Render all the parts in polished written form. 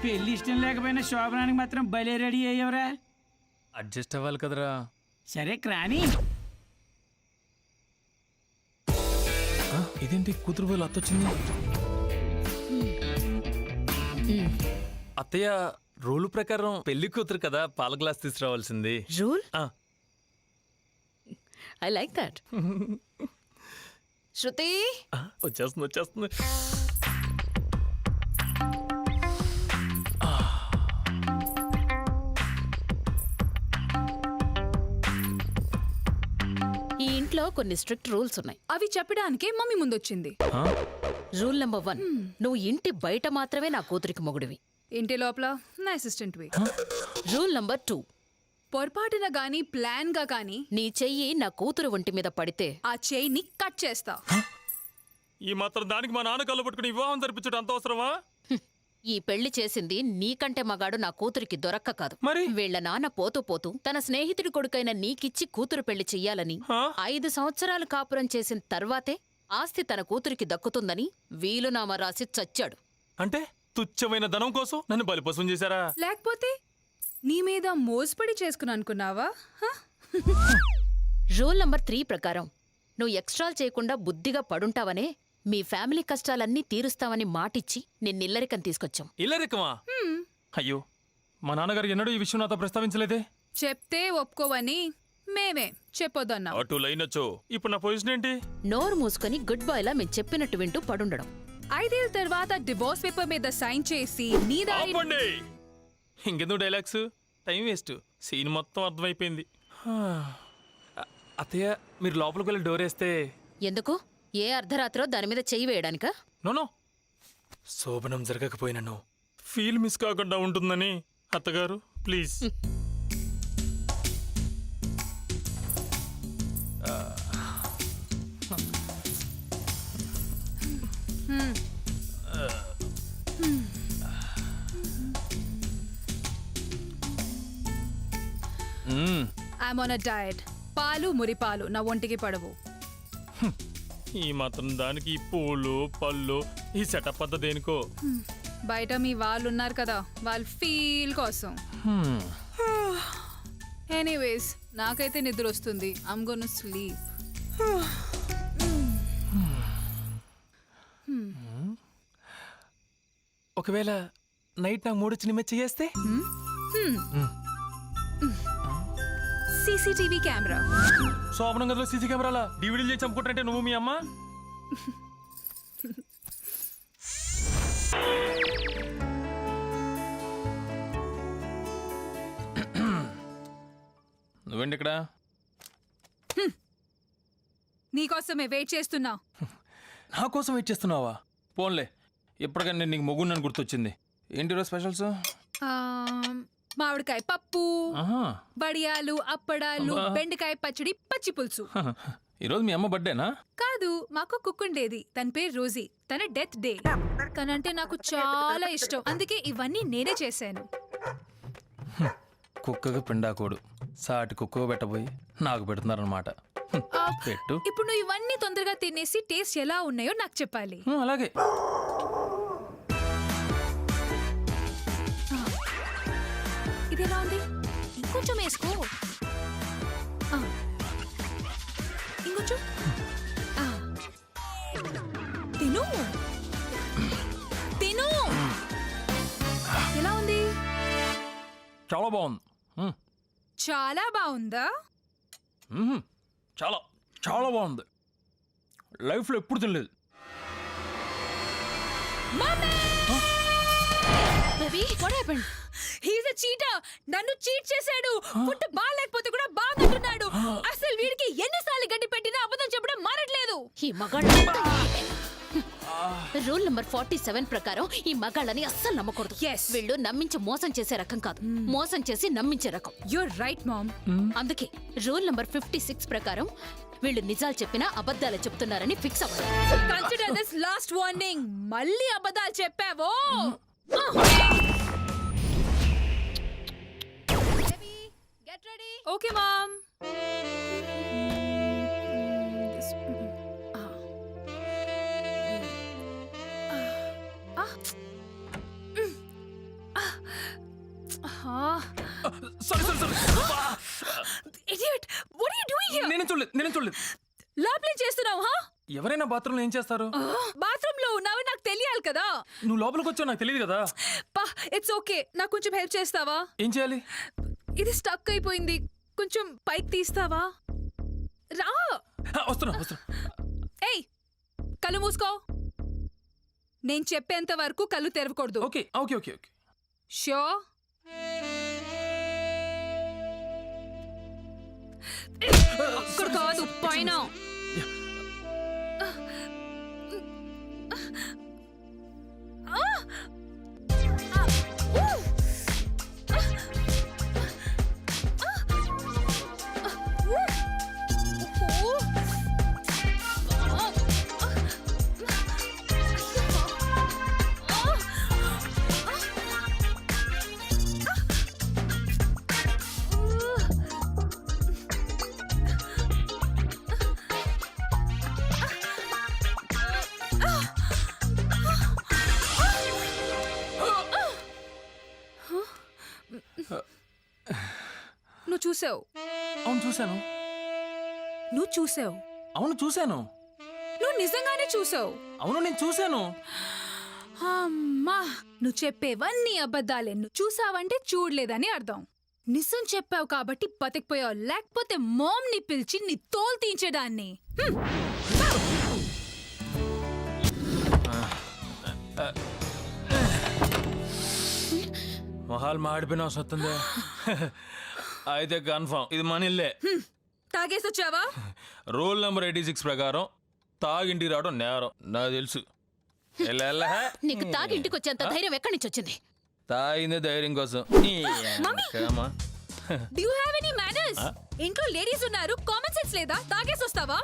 పెళ్లి ఇష్టం లేకపోయినా శోభనానికి మాత్రం భలే రెడీ అయ్యవరా. అడ్జస్ట్ అవ్వాలి కదరా. సరే క్రాని. ఇదేంటి కూతురు పోయి అత్తొచ్చింది? అత్తయ్య రూల్ ప్రకారం పెళ్లి కూతురు కదా పాల గ్లాస్ తీసుకురావాల్సింది. Rule? I like that. Shruti వచ్చేస్తుంది. ఈ ఇంట్లో కొన్ని స్ట్రిక్ట్ రూల్స్ ఉన్నాయి. అవి చెప్పడానికే మమ్మీ ముందొచ్చింది. రూల్ నెంబర్ 1, నువ్వు ఇంటి బయట మాత్రమే నా కూతురికి మొగుడివి. ఇంటి లోపల నా అసిస్టెంట్ వి. రూల్ నెంబర్ 2, పొరపాటున గాని ప్లాన్ గా గాని నీ చెయ్యి నా కూతురు ఒంటి మీద పడితే ఆ చెయ్యిని కట్ చేస్తా. ఈ మాత్రం దానికి మా నాన్న కళ్ళు పట్టుకుని వివాహం జరిపించడం అంత అవసరమా? ఈ పెళ్లి చేసింది నీకంటే మగాడు నా కూతురికి దొరక్క కాదు. మరి వీళ్ల నాన్న పోతూ పోతూ తన స్నేహితుడి కొడుకైన నీకిచ్చి కూతురు పెళ్లి చెయ్యాలని 5 సంవత్సరాలు కాపురం చేసిన తర్వాతే ఆస్తి తన కూతురికి దక్కుతుందని వీలునామా రాసి చచ్చాడు. అంటే తుచ్చమైన ధనం కోసం నన్ను బలిపశం చేశారా? లేకపోతే నీ మీద మోసపడి చేసుకుని అనుకున్నావా? రూల్ నంబర్ 3 ప్రకారం నువ్వు ఎక్స్ట్రాలు చేయకుండా బుద్ధిగా పడుంటావనే మీ ఫ్యామిలీ కష్టాలన్నీ తీరుస్తావని మాటిచ్చి నిన్నిల్లరికం తీసుకొచ్చాం. ఇల్లరికమా? అయ్యో, మా నాన్నగారు ఎన్నడూ ఈ విషయం నాతో ప్రస్తావించలేదే. చెప్తే ఒప్పుకోవని మేమే చెప్పొద్దన్నాం. అటు లైనొచ్చు. ఇప్పుడు నా పొజిషన్ ఏంటి? నోరు మూసుకొని గుడ్ బాయ్ లా మేము చెప్పినట్టు వింటూ పడుండడం. 5 ఏళ్ల తర్వాత డివోర్స్ పేపర్ మీద సైన్ చేసి నీ దారి. ఇంకెందుకు డైలాగ్స్? Time waste. సీన్ మొత్తం అర్థమైపోయింది. అత్తయ్య, మీరు లోపలికి వెళ్ళి డోర్ వేస్తే. ఎందుకు? ఏ అర్ధరాత్రో దాని మీద చెయ్యి వేయడానికా? నోనో, శోభనం జరగకపోయినను ఫీల్ మిస్ కాకుండా ఉంటుందని. అత్తగారు please. I'm on a diet. పాలు మురిపాలు నా ఒంటికి పడవు. ఈ మాత్రం దానికి ఈ పూలు పళ్ళు ఈ సెటప్ అంతా దేనికో. బయట మీ వాళ్ళు ఉన్నారు కదా, వాళ్ళ ఫీల్ కోసం. ఎనీవేస్, నాకైతే నిద్ర వస్తుంది. I'm gonna sleep. ఒకవేళ నైట్ నాకు మూడు చిన్న మెచ్చి చేస్తే సీసీటీవీ కెమెరా. శోభనం గదిలో సీసీ కెమెరాలా డివిడీలు చేసి చంపుకుంటారంటే నువ్వు మీ అమ్మ. నువ్వేంటి ఇక్కడ? నీకోసమే వెయిట్ చేస్తున్నా. నా కోసం వెయిట్ చేస్తున్నావా? పోన్లే, ఎప్పటికైనా నేను నీకు మొగ్గున్నాను గుర్తొచ్చింది. ఏంటి రోజు స్పెషల్స్? మామిడికాయ పప్పు, వడియాలు, అప్పడాలు, బెండకాయ పచ్చడి, పచ్చి పులుసు. ఈరోజు మీ అమ్మ బర్త్డేనా? కాదు, మాకు కుక్ ఉండేది. తన పేరు రోజీ. తన డెత్ డే. తనంటే నాకు చాలా ఇష్టం, అందుకే ఇవన్నీ నేనే చేశాను. కుక్కగా పిండాకోడు, సాటి కుక్కగా పెట్టబోయి నాకు పెడుతున్నారనమాట. పెట్టు. ఇప్పుడు నువ్వు ఇవన్నీ తొందరగా తినేసి టేస్ట్ ఎలా ఉన్నాయో నాకు చెప్పాలి. అలాగే. ఇది ఎలా ఉంది? ఇంకొంచెం వేసుకో. ఇంకొంచెం తిను తిను. ఎలా ఉంది? చాలా బాగుంది. చాలా బాగుందా? చాలా చాలా బాగుంది. లైఫ్లో ఎప్పుడు తినలేదు. నన్ను చీట్ చేశాడు. ఫుడ్ బాగాలేకపోతే కూడా బాగుంటున్నాడు. అసలు వీడికి ఎన్నిసార్లు గడ్డి పెట్టినా అబద్ధం చెప్పడం మారట్లేదు. ఈ మగాళ్ళ రూల్ నంబర్ 47 ప్రకారం ఈ మగాళ్ళని అస్సలు నమ్మకూడదు. వీళ్ళు నమ్మించి మోసం చేసే రకం కాదు, మోసం చేసి నమ్మించే రకం. You're right mom. అందుకే రూల్ నంబర్ 56 ప్రకారం వీళ్ళు నిజాలు చెప్పినా అబద్ధాలు చెప్తున్నారని ఫిక్స్ అవ్వాలి. Consider this last warning. మళ్ళీ అబద్ధాలు చెప్పావో. Get ready. Okay mom. Sorry sorry sorry idiot what are you doing here? నేనేం చూడలేదు లోపలేం చేస్తున్నావు? ఎవరైనా బాత్రూంలో ఏం చేస్తారు? బాత్రూమ్ లో ఉన్నావు నాకు తెలియాలి కదా. నువ్వు లోపలికి వచ్చావు నాకు తెలియదు కదా. పా ఇట్స్ ఓకే, నాకు కొంచెం హెల్ప్ చేస్తావా? ఏం చేయాలి? ఇది స్టక్ అయిపోయింది, కొంచెం పైకి తీస్తావా? రా. వస్తున్నా. ఏయ్ కళ్ళు మూసుకో. నేను చెప్పేంత వరకు కళ్ళు తెరవకూడదు. ఓకే. షో. అక్కడ కాదు, పైన. నువ్వు చూసావు. అవును చూశాను. నువ్వు చూసావు. అవును చూశాను. నువ్వు నిజంగానే చూసావు. అవును నేను చూశాను. అమ్మా, నువ్వు చెప్పేవన్నీ అబద్ధాలే. నువ్వు చూసావంటే చూడలేదని అర్థం. నిజం చెప్పావు కాబట్టి బతికిపోయావు, లేకపోతే మోమ్ని పిలిచి నీ తోలు తీయించేదాన్ని. మొహాలు మాడిపోయిన అవసరం వస్తుంది. అయితే కన్ఫర్మ్ ఇది మన ఇల్లే. తాగేసొచ్చావా? రూల్ నెంబర్ 86 ప్రకారం తాగింటికి రావడం నేరం నాకు తెలుసు. నీకు తాగి ఇంటికి వచ్చేంత ధైర్యం ఎక్కడి నుంచి వచ్చింది? తాగిందే ధైర్యం కోసం. Do you have any manners? ఇంట్లో లేడీస్ ఉన్నారు, కామన్ సెన్స్ లేదా? తాగేసొస్తావా?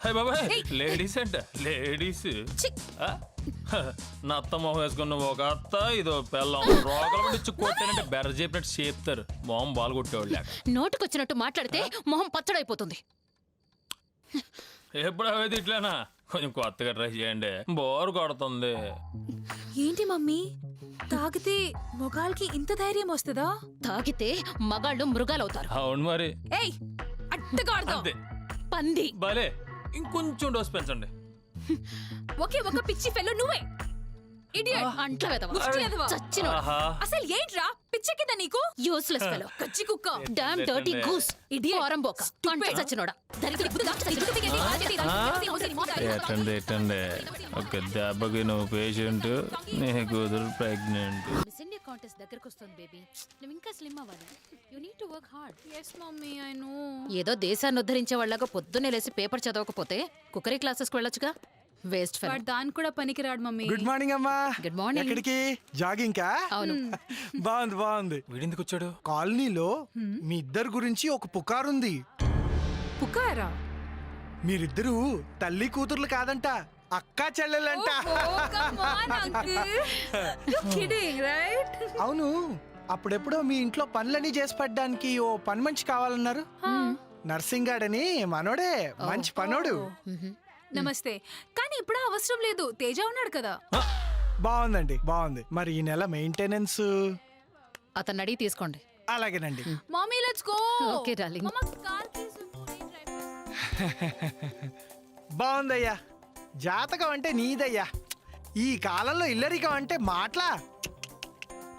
హే బాబాయ్, లేడీస్ అంట లేడీస్. నా అత్త మొహం వేసుకున్న ఒక అత్త ఇదో పిల్లం రోగల ఇచ్చి కొట్టానంటే బెర్ర చెప్పినట్టు చేపుతారు. మొహం బాలు కొట్టేవాళ్ళు. నోటుకొచ్చినట్టు మాట్లాడితే మొహం పచ్చడైపోతుంది. ఎప్పుడు అవైతే ఇట్లానా? కొంచెం కొత్తగా ట్రై చేయండి, బోరు కొడుతుంది. ఏంటి మమ్మీ, తాగితే మొగాళ్ళకి ఇంత ధైర్యం వస్తుందా? తాగితే మగాళ్ళు మృగాలవుతారు. అవును మరి. ఏయ్ అట్టగాడదాం. అంతే పంది. భలే, ఇంకొంచెం డోస్ పెంచండి. ఒకే ఒక పిచ్చి ఫెలో నువ్వే. ఇడియట్. అంట్ల వెదవ. ముష్టి వెధవ. చచ్చినోడు. ఆహా. అసలు ఏంట్రా పిచ్చెక్కిందా నీకు? Useless fellow. కచ్చి కుక్క. Damn dirty goose. Idiot. పోరంబోక. అంట్ల చచ్చినోడా. ఎట్టండి ఒక దెబ్బకి నువ్వు పేషెంట్, నీ కూతురు ప్రెగ్నెంట్. మిస్ ఇండియా కాంటెస్ట్ దగ్గరకు వస్తుంది బేబీ. నువ్వు ఇంకా స్లిమ్ అవ్వాలి. You need to work hard. yes mummy I know. ఏదో దేశాన్ని ఉద్ధరించే వాళ్ళగా పొద్దున్నే లేసి పేపర్ చదవకపోతే కుక్కరీ క్లాసెస్కి వెళ్ళొచ్చుగా. Waste fellow. బట్ దాని కూడా పనికిరాడు మమ్మీ. గుడ్ మార్నింగ్ అమ్మా. Good morning. ఎక్కడికి? జాగింగ్ కా? అవును. బాగుంది. వీడిందుకు వచ్చాడు? కాలనీలో మీ ఇద్దరు గురించి ఒక పుకారుంది. పుకారా? మీరిద్దరు తల్లి కూతుర్లు కాదంట, అక్కా చెల్లెలంట. Oh, come on, uncle. You're kidding, right? అవును, అప్పుడెప్పుడో మీ ఇంట్లో పనులన్నీ చేసి పడ్డానికి ఓ పని మనిషి కావాలన్నారు. నర్సింగ్ గాడని మనోడే, మంచి పనోడు. నమస్తే. కానీ ఇప్పుడు అవసరం లేదు, తేజ ఉన్నాడు కదా. బాగుందండి, బాగుంది. మరి ఈ నెల మెయింటెనెన్స్? అతన్ని అడిగి తీసుకోండి. అలాగేనండి. Mummy let's go. Okay darling. మమ్మ కార్ కీస్ బాగుందయ్యా. జాతకం అంటే నీదయ్యా. ఈ కాలంలో ఇల్లరికం అంటే మాటలా?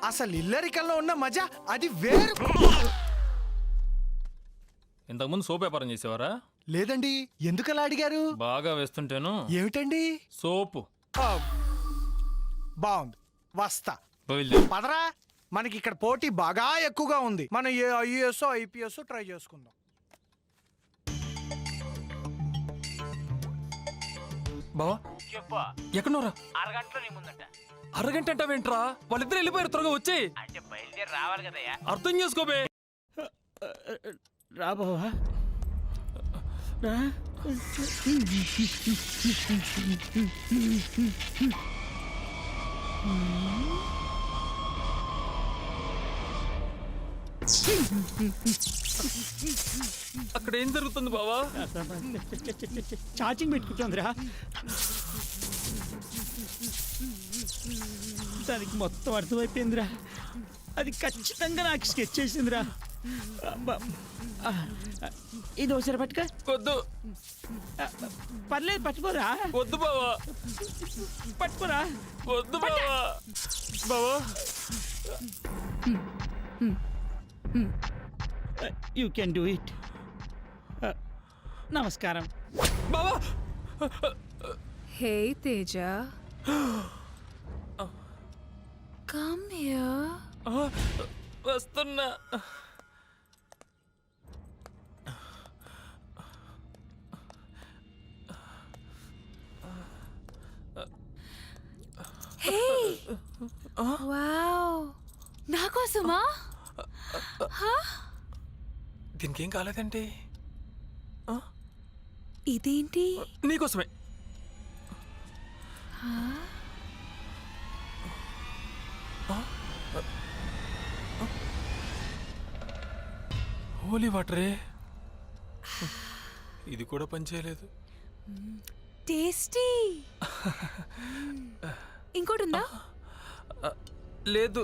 అసలు ఇల్లరికంలో ఉన్న మజా అది వేరు. ఇంతకుముందు సోప్ వ్యాపారం చేసేవారా? లేదండి. ఎందుకలా అడిగారు? బాగా వేస్తుంటేను. ఏమిటండి? సోపు. బాగుంది, వస్తా. బయలుదేరు. పదరా, మనకి ఇక్కడ పోటీ బాగా ఎక్కువగా ఉంది. మనం ఏ ఐఏఎస్ ఐపీఎస్ ట్రై చేసుకుందాం. బావా ఎక్కడున్నారా? అరగంటలో నీ ముందుంటా. అరగంట అంటావేంట్రా? వాళ్ళిద్దరు వెళ్ళిపోయారు, త్వరగా వచ్చి. అంటే బయలుదేరి రావాలి కదయ్యా. అర్థం చేసుకోబే. రా బావా రా. అక్కడ ఏం జరుగుతుంది బావా? ఛార్జింగ్ పెట్టుకుంటుందిరా. దానికి మొత్తం అర్థమైపోయిందిరా. అది ఖచ్చితంగా నాకు స్కెచ్ చేసిందిరా. అబ్బా. ఇది ఒకసారి పట్టుక. వద్దు పర్లేదు పట్టుకోరా. వద్దు బావా, పట్టుకోరా. వద్దు బావా. బావా యూ కెన్ డూ ఇట్. నమస్కారం. బావా. హే తేజ, కమ్ హియర్. వస్తున్నా. హే వావ్, నా కోసమా? దీనికి ఏం కాలేదండి. ఇదేంటి? నీకోసమే. హోలీ వాటరే. ఇది కూడా పనిచేయలేదు. టేస్టీ. ఇంకోటి ఉందా? లేదు.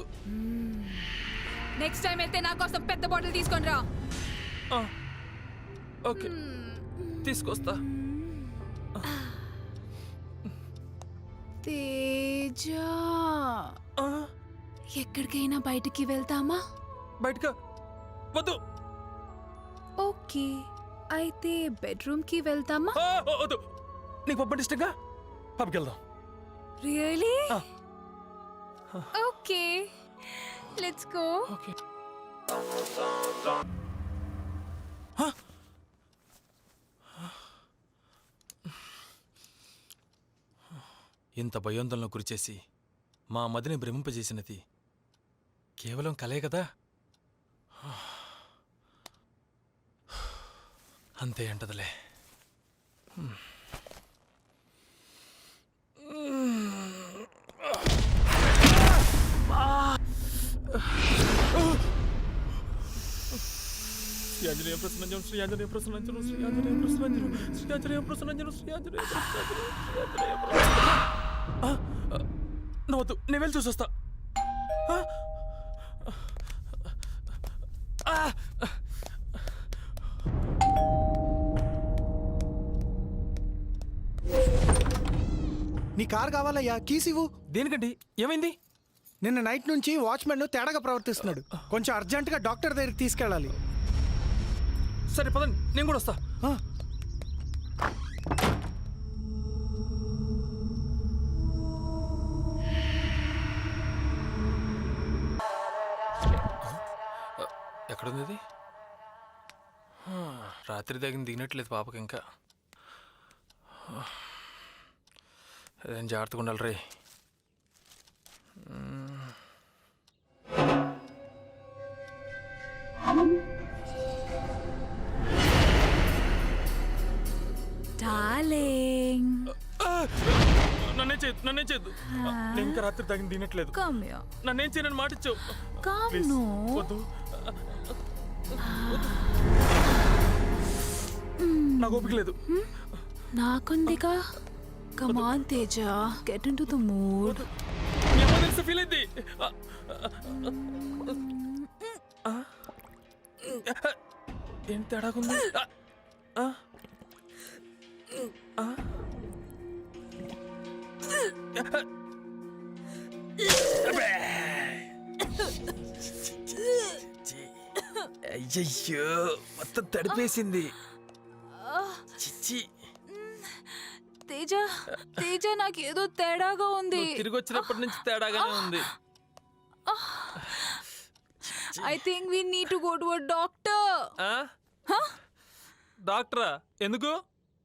నెక్స్ట్ టైం వెళ్తే నా కోసం పెద్ద బాటిల్ తీసుకొని రా. ఓకే, తీసుకొస్తా. తేజ, ఎక్కడికైనా బయటికి వెళ్తామా? బయటకు వద్దు. ఓకే, అయితే బెడ్రూమ్ కి వెళ్తామా? వద్దు. నీకు పబ్బు ఇష్టంగా పబ్కి వెళ్దాం. Really? Okay, let's go. Okay. ఇంత భయోందనలో గురిచేసి మా మదిని భ్రమింపజేసినది కేవలం కలే కదా. అంతే అంటదిలే. శ్రీయాంజనేయ ప్రసన్నంజనం, శ్రీయాంజనేయ ప్రసన్నంజనం, శ్రీయాంజనేయ ప్రసన్నంజనం, శ్రీయాంజనేయ ప్రసన్నంజనం, శ్రీయాంజనేయ నవ్వద్దు, నేను వెళ్ళి చూసొస్తా. నీ కార్ కావాలయ్యా, కీస్ ఇవ్వు. దేనికండి? ఏమైంది? నిన్న నైట్ నుంచి వాచ్మెన్ తేడాగా ప్రవర్తిస్తున్నాడు. కొంచెం అర్జెంటుగా డాక్టర్ దగ్గరికి తీసుకెళ్ళాలి. సరే పదండి, నేను కూడా వస్తా. ఎక్కడుంది ఇది? రాత్రి దగ్గర దిగినట్లేదు పాపకి. ఇంకా అదేం జాగ్రత్తగా ఉండాలి రే. డార్లింగ్, నన్నేం చేయదు, నన్నేం చేయదు. నేను ఇంకా రాత్రి దగ్గర దిగినట్లేదు. Come here. నన్నేం చేయనని మాట ఇచ్చావు. కమ్. ప్లీజ్ నో, వద్దు. నాకు ఓపిక లేదు. నాకుందిగా. Come on Teja, get into the mood. Feel అయింది. ఏం తేడాకుంది? అయ్యయ్యో, మొత్తం తడిపేసింది. చిచ్చి. తేజ, తేజ, నాకేదో తేడాగా ఉంది. తిరిగి వచ్చినప్పటి నుంచి తేడాగానే ఉంది. I think we need to go to a doctor. డాక్టరా? ఎందుకు?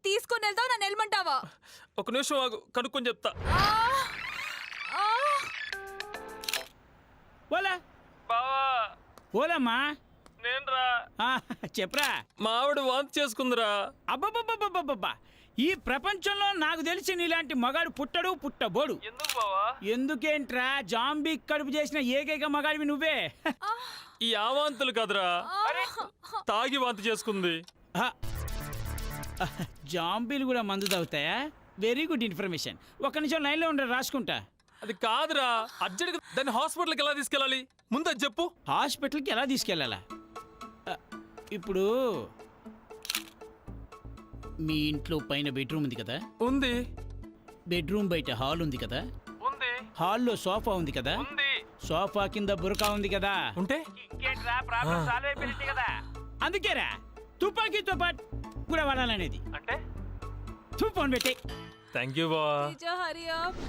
తీసుకొని వెళ్తావా, నన్ను వెళ్ళమంటావా? ఒక నిమిషం ఆగు, కనుక్కొని చెప్తా. ఓలా బావా, ఓలమ్మా. నేనురా. చెప్పరా. మా ఆవిడ వాంతి చేసుకుందిరా. అబ్బబ్బబ్బబ్బబ్బబ్బా, ఈ ప్రపంచంలో నాకు తెలిసి నీలాంటి మగాడు పుట్టడు, పుట్టబోడు. ఎందుకు బావా? ఎందుకేంట్రా, జాంబీ కడుపు చేసిన ఏకైక మగాడివి నువ్వే. ఈ ఆవాంతులు కదరా, తాగి వాంతి చేసుకుంది. జాంబీలు కూడా మందు తాగుతాయా? Very good information. ఒక్క నిమిషం లైన్లో ఉండరు, రాసుకుంటా. అది కాదురా, అర్జెంట్ దాన్ని హాస్పిటల్కి ఎలా తీసుకెళ్ళాలి ముందు అది చెప్పు. హాస్పిటల్కి ఎలా తీసుకెళ్ళాలా? ఇప్పుడు మీ ఇంట్లో పైన బెడ్రూమ్ ఉంది కదా, ఉంది. బెడ్రూమ్ బయట హాల్ ఉంది కదా, ఉంది. హాల్లో సోఫా ఉంది కదా, ఉంది. సోఫా కింద బురకా ఉంది కదా. ఉంటే ఇంకేంట్రా ప్రాబ్లం సాల్వ్ అయిపోయింది కదా. అందుకేరా తుపాకీతో పాటు కూడా వాడాలనేది. అంటే ఫోన్ పెట్టి థ్యాంక్ యూ బా. హరి అప్